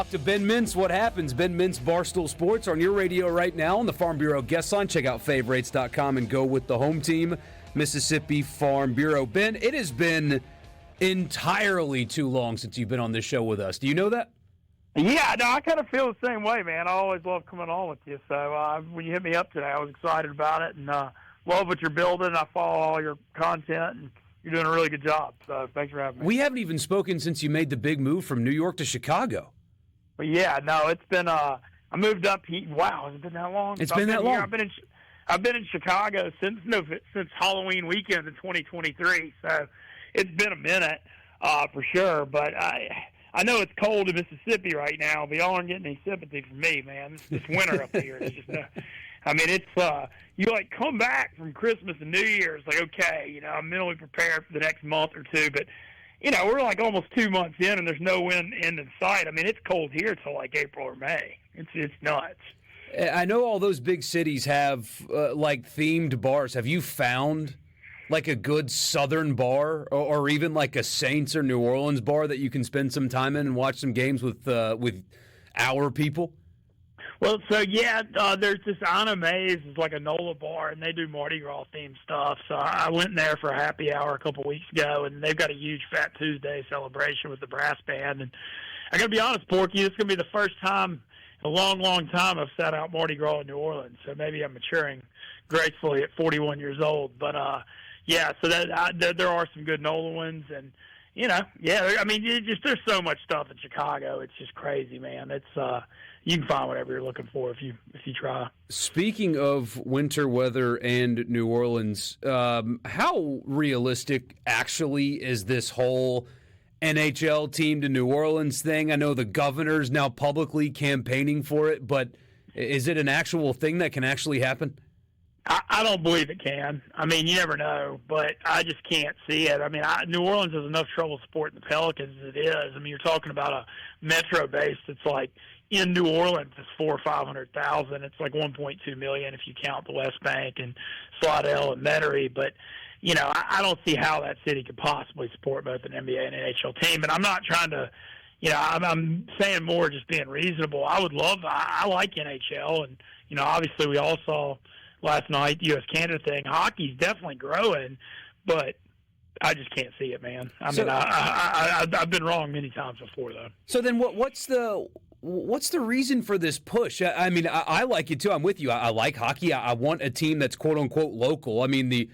To Ben Mintz, what happens? Ben Mintz, Barstool Sports, on your radio right now on the Farm Bureau guest line. Check out favorites.com and go with the home team, Mississippi Farm Bureau. Ben, it has been entirely too long since you've been on this show with us. Do you know that? Yeah, no, I kind of feel the same way, man. I always love coming on with you. So when you hit me up today, I was excited about it and love what you're building. I follow all your content, and you're doing a really good job. So thanks for having me. We haven't even spoken since you made the big move from New York to Chicago. But yeah, no, it's been. I moved up. Wow, has it been that long? It's been that long. I've been in Chicago since Halloween weekend in 2023. So it's been a minute for sure. But I know it's cold in Mississippi right now, but y'all aren't getting any sympathy from me, man. It's winter up here. It's just. It's you like come back from Christmas and New Year's, like okay, I'm mentally prepared for the next month or two, but. We're like almost 2 months in, and there's no end in sight. I mean, it's cold here till like April or May. It's nuts. I know all those big cities have like themed bars. Have you found like a good Southern bar, or even like a Saints or New Orleans bar that you can spend some time in and watch some games with our people? Well, so yeah, there's this Anna Mays, it's like a NOLA bar, and they do Mardi Gras themed stuff. So I went in there for a happy hour a couple weeks ago, and they've got a huge Fat Tuesday celebration with the brass band. And I got to be honest, Porky, this is going to be the first time in a long, long time I've sat out Mardi Gras in New Orleans. So maybe I'm maturing gracefully at 41 years old. But yeah, so that there are some good NOLA ones, and there's so much stuff in Chicago. It's just crazy, man. It's you can find whatever you're looking for if you try. Speaking of winter weather and New Orleans, how realistic actually is this whole NHL team to New Orleans thing? I know the governor's now publicly campaigning for it, but is it an actual thing that can actually happen? I don't believe it can. I mean, you never know, but I just can't see it. I mean, New Orleans has enough trouble supporting the Pelicans as it is. I mean, you're talking about a metro base that's like in New Orleans is 400,000 or 500,000. It's like 1.2 million if you count the West Bank and Slidell and Metairie. But I don't see how that city could possibly support both an NBA and NHL team. And I'm not trying to. I'm saying more just being reasonable. I like NHL, and obviously we all saw last night, the U.S.-Canada thing. Hockey's definitely growing, but I just can't see it, man. I've been wrong many times before, though. So then what's the reason for this push? I mean, I like it, too. I'm with you. I like hockey. I want a team that's quote-unquote local. I mean,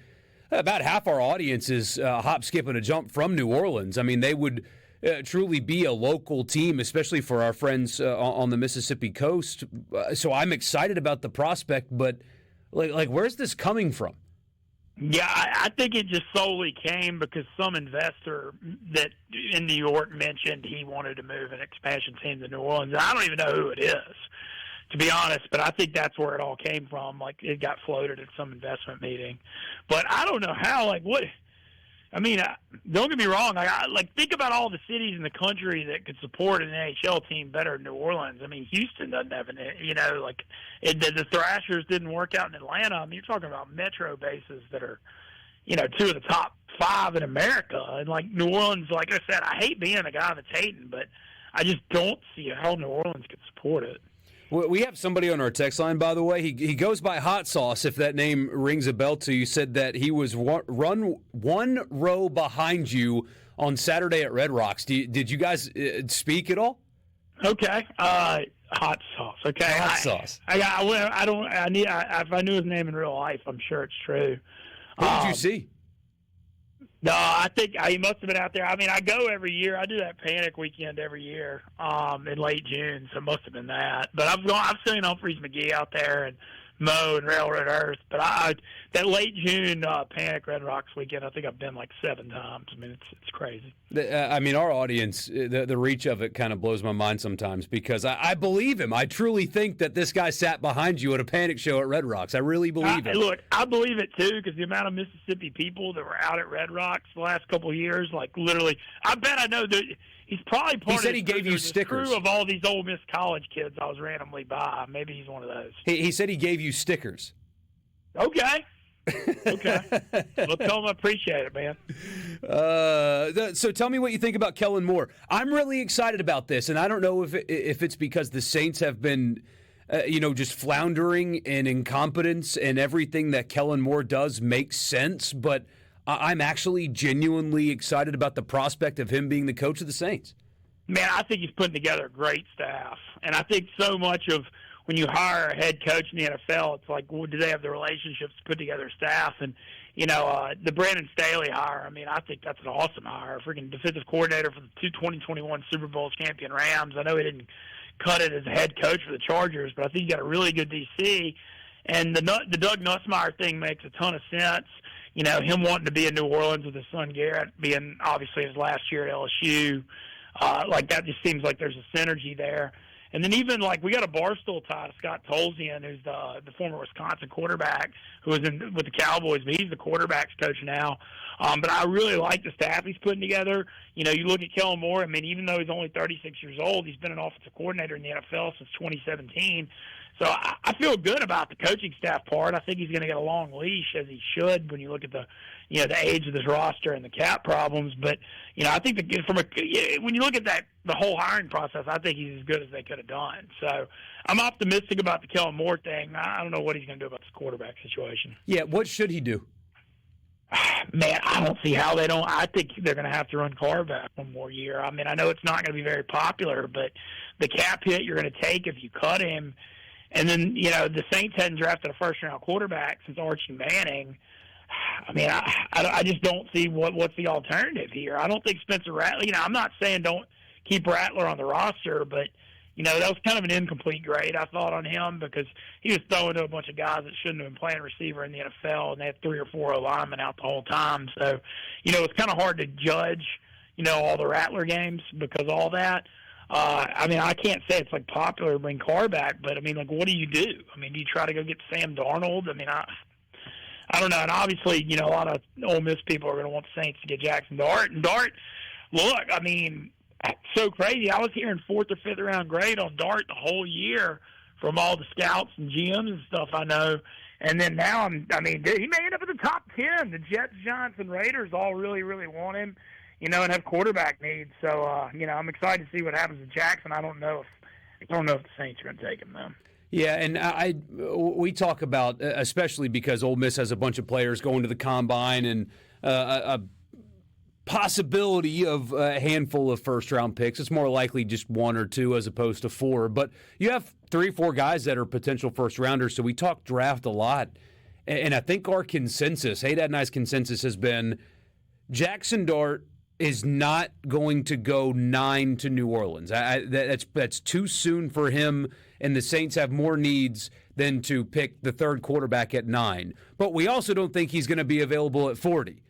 about half our audience is hop, skip, and a jump from New Orleans. I mean, they would truly be a local team, especially for our friends on the Mississippi coast. So I'm excited about the prospect, but like, where's this coming from? Yeah, I think it just solely came because some investor that in New York mentioned he wanted to move an expansion team to New Orleans. I don't even know who it is, to be honest, but I think that's where it all came from. Like, it got floated at some investment meeting. But I don't know how, don't get me wrong. Think about all the cities in the country that could support an NHL team better than New Orleans. I mean, Houston doesn't have the Thrashers didn't work out in Atlanta. I mean, you're talking about metro bases that are, two of the top 5 in America. And like New Orleans, like I said, I hate being a guy that's hating, but I just don't see how New Orleans could support it. We have somebody on our text line, by the way. He goes by Hot Sauce, if that name rings a bell to you. Said that he was one row behind you on Saturday at Red Rocks. Did you guys speak at all? Okay. Hot Sauce. Okay. Hot Sauce. If I knew his name in real life, I'm sure it's true. Who did you see? No, I think he must have been out there. I mean, I go every year. I do that Panic weekend every year in late June, so it must have been that. But I've seen Humphreys McGee out there and Mo and Railroad Earth. But that late June Panic Red Rocks weekend, I think I've been like 7 times. I mean, it's crazy. Our audience, the reach of it kind of blows my mind sometimes because I believe him. I truly think that this guy sat behind you at a Panic show at Red Rocks. I really believe it. Look, I believe it too because the amount of Mississippi people that were out at Red Rocks the last couple of years, like literally, I bet I know that he's probably part he said he gave you stickers. Crew of all these Ole Miss college kids I was randomly by. Maybe he's one of those. He said he gave you stickers. Okay. Okay. Well, tell him I appreciate it, man. So tell me what you think about Kellen Moore. I'm really excited about this, and I don't know if it's because the Saints have been, just floundering and incompetence, and everything that Kellen Moore does makes sense, but I'm actually genuinely excited about the prospect of him being the coach of the Saints. Man, I think he's putting together a great staff, and I think so much of when you hire a head coach in the NFL, it's like, well, do they have the relationships to put together staff? And, the Brandon Staley hire, I think that's an awesome hire. Freaking defensive coordinator for the 2021 Super Bowl champion Rams. I know he didn't cut it as a head coach for the Chargers, but I think he got a really good DC. And the Doug Nussmeier thing makes a ton of sense. Him wanting to be in New Orleans with his son Garrett being obviously his last year at LSU. That just seems like there's a synergy there. And then even we got a Barstool tie to Scott Tolzien, who's the former Wisconsin quarterback who was with the Cowboys, but he's the quarterback's coach now. But I really like the staff he's putting together. You look at Kellen Moore. Even though he's only 36 years old, he's been an offensive coordinator in the NFL since 2017. So I feel good about the coaching staff part. I think he's going to get a long leash, as he should, when you look at the age of this roster and the cap problems. But I think when you look at the whole hiring process, I think he's as good as they could have done. So I'm optimistic about the Kellen Moore thing. I don't know what he's going to do about this quarterback situation. Yeah, what should he do? Man, I don't see how they don't. I think they're going to have to run Carr back one more year. I know it's not going to be very popular, but the cap hit you're going to take if you cut him. And then, the Saints hadn't drafted a first-round quarterback since Archie Manning. I just don't see what's the alternative here. I don't think Spencer Rattler, I'm not saying don't keep Rattler on the roster, but, that was kind of an incomplete grade, I thought, on him, because he was throwing to a bunch of guys that shouldn't have been playing receiver in the NFL, and they had 3 or 4 linemen out the whole time. So, it's kind of hard to judge, all the Rattler games because of all that. I can't say it's popular to bring Carr back, but what do you do? Do you try to go get Sam Darnold? I don't know. And obviously, a lot of Ole Miss people are going to want the Saints to get Jackson Dart. And Dart, look, it's so crazy. I was hearing 4th or 5th round grade on Dart the whole year from all the scouts and GMs and stuff I know. And then now, he may end up in the top 10. The Jets, Giants, and Raiders all really, really want him. And have quarterback needs. So, I'm excited to see what happens to Jackson. I don't know if the Saints are going to take him, though. Yeah, and we talk about, especially because Ole Miss has a bunch of players going to the Combine and a possibility of a handful of first-round picks. It's more likely just 1 or 2 as opposed to 4. But you have 3 or 4 guys that are potential first-rounders, so we talk draft a lot. And I think our consensus, Hey Dad and I's consensus, has been Jackson Dart is not going to go 9 to New Orleans. That's too soon for him, and the Saints have more needs than to pick the 3rd quarterback at 9. But we also don't think he's going to be available at 40.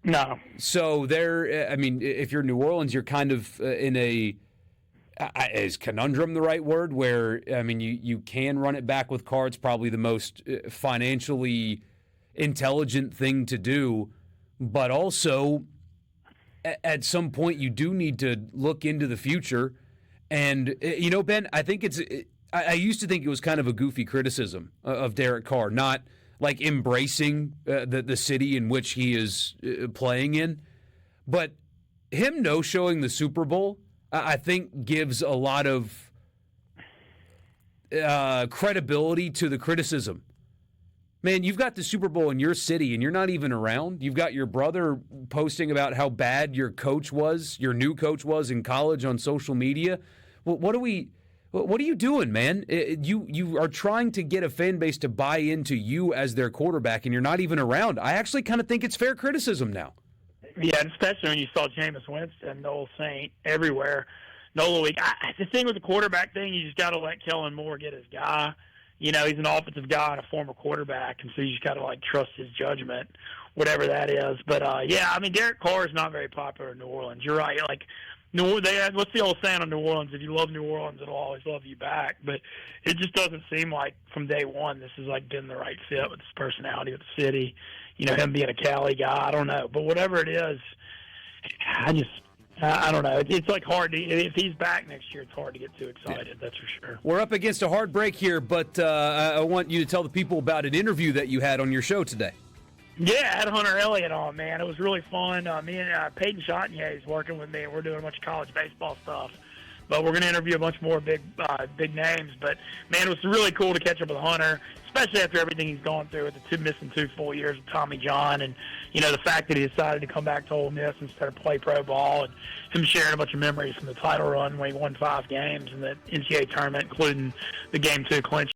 No. So if you're New Orleans, you're kind of in a is conundrum the right word? Where you can run it back with Carr. It's probably the most financially intelligent thing to do, but also, at some point, you do need to look into the future. And, Ben, I think I used to think it was kind of a goofy criticism of Derek Carr, not embracing the city in which he is playing in. But him no-showing the Super Bowl, I think, gives a lot of credibility to the criticism. Man, you've got the Super Bowl in your city, and you're not even around. You've got your brother posting about how bad your new coach was in college on social media. Well, what are you doing, man? You are trying to get a fan base to buy into you as their quarterback, and you're not even around. I actually kind of think it's fair criticism now. Yeah, especially when you saw Jameis Winston, Noel Saint, everywhere. Nola week. The thing with the quarterback thing, you just got to let Kellen Moore get his guy. He's an offensive guy and a former quarterback, and so you just got to trust his judgment, whatever that is. But Derek Carr is not very popular in New Orleans. You're right. What's the old saying on New Orleans? If you love New Orleans, it'll always love you back. But it just doesn't seem like from day one this has been the right fit with his personality with the city. Him being a Cali guy. I don't know, but whatever it is, I don't know. It's hard to, if he's back next year, it's hard to get too excited, that's for sure. We're up against a hard break here, but I want you to tell the people about an interview that you had on your show today. Yeah, I had Hunter Elliott on, man. It was really fun. Me and Peyton Chatinier is working with me. We're doing a bunch of college baseball stuff. But we're going to interview a bunch more big names. But, man, it was really cool to catch up with Hunter, especially after everything he's gone through with the missing 2 full years with Tommy John. And, the fact that he decided to come back to Ole Miss instead of play pro ball, and him sharing a bunch of memories from the title run when he won 5 games in the NCAA tournament, including the Game 2 clinch